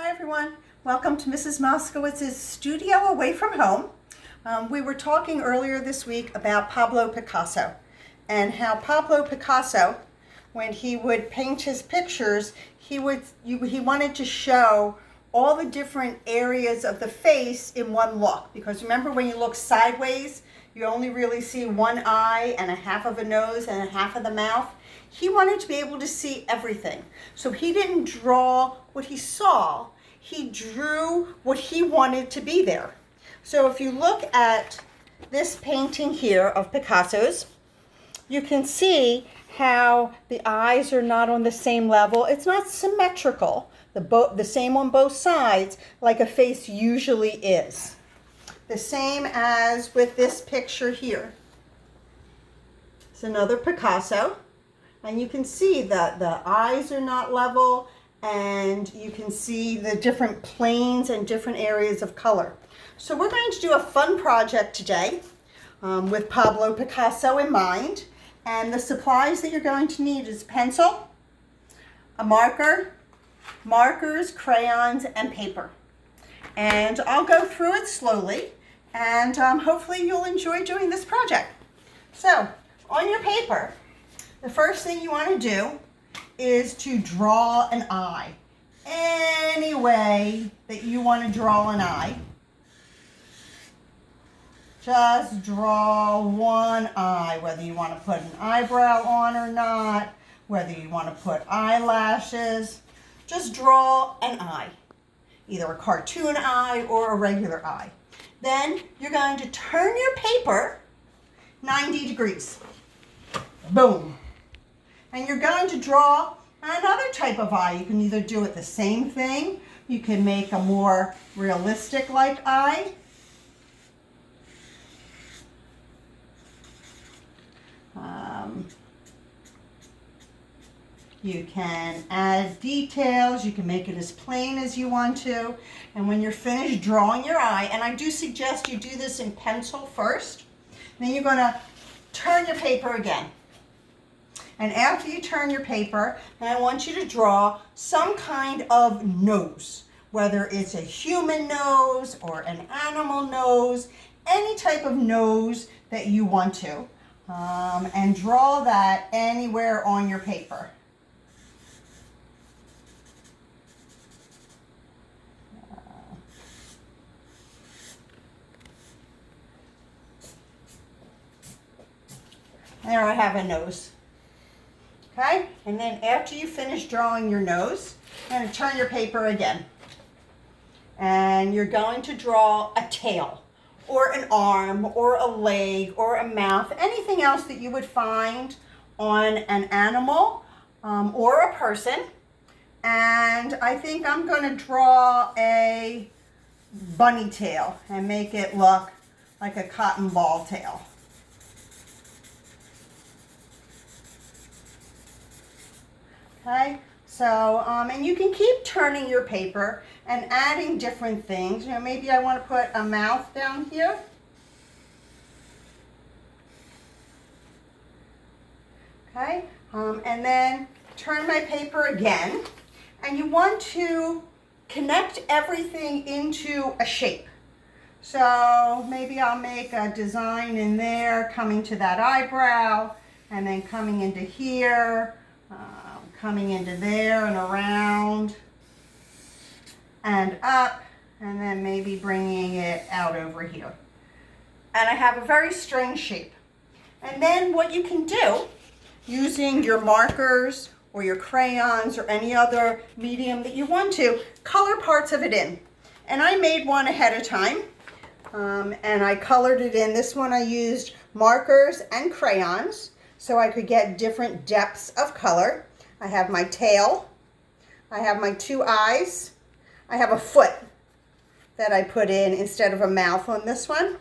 Hi everyone, welcome to Mrs. Moskowitz's studio away from home. We were talking earlier this week about Pablo Picasso and how Pablo Picasso, when he would paint his pictures, he wanted to show all the different areas of the face in one look. Because remember, when you look sideways, you only really see one eye and a half of a nose and a half of the mouth. He wanted to be able to see everything. So he didn't draw what he saw, he drew what he wanted to be there. So if you look at this painting here of Picasso's, you can see how the eyes are not on the same level. It's not symmetrical, the same on both sides like a face usually is. The same as with this picture here. It's another Picasso. And you can see that the eyes are not level, and you can see the different planes and different areas of color. So we're going to do a fun project today with Pablo Picasso in mind. And the supplies that you're going to need is pencil, a marker, markers, crayons, and paper. And I'll go through it slowly, and hopefully you'll enjoy doing this project. So on your paper, the first thing you want to do is to draw an eye. Any way that you want to draw an eye. Just draw one eye, whether you want to put an eyebrow on or not, whether you want to put eyelashes. Just draw an eye, either a cartoon eye or a regular eye. Then you're going to turn your paper 90 degrees. Boom. And you're going to draw another type of eye. You can either do it the same thing, you can make a more realistic like eye. You can add details, you can make it as plain as you want to. And when you're finished drawing your eye, and I do suggest you do this in pencil first, then you're going to turn your paper again. And after you turn your paper, then I want you to draw some kind of nose, whether it's a human nose or an animal nose, any type of nose that you want to, and draw that anywhere on your paper. There I have a nose. Okay, and then after you finish drawing your nose, you're going to turn your paper again. And you're going to draw a tail, or an arm, or a leg, or a mouth, anything else that you would find on an animal or a person. And I think I'm going to draw a bunny tail and make it look like a cotton ball tail. Okay, so, and you can keep turning your paper and adding different things. You know, maybe I want to put a mouth down here. Okay, and then turn my paper again. And you want to connect everything into a shape. So maybe I'll make a design in there, coming to that eyebrow, and then coming into here. Coming into there and around and up, and then maybe bringing it out over here. And I have a very strange shape. And then what you can do, using your markers or your crayons or any other medium that you want to, color parts of it in. And I made one ahead of time, and I colored it in. This one I used markers and crayons so I could get different depths of color. I have my tail, I have my two eyes, I have a foot that I put in instead of a mouth on this one.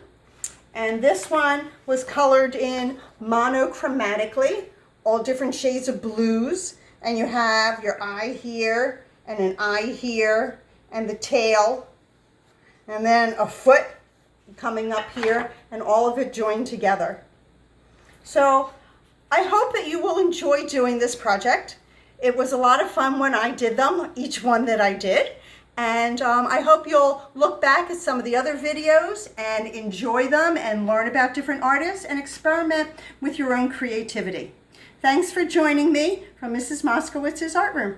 And this one was colored in monochromatically, all different shades of blues. And you have your eye here, and an eye here, and the tail, and then a foot coming up here, and all of it joined together. So I hope that you will enjoy doing this project. It was a lot of fun when I did them, each one that I did. And I hope you'll look back at some of the other videos and enjoy them and learn about different artists and experiment with your own creativity. Thanks for joining me from Mrs. Moskowitz's Art Room.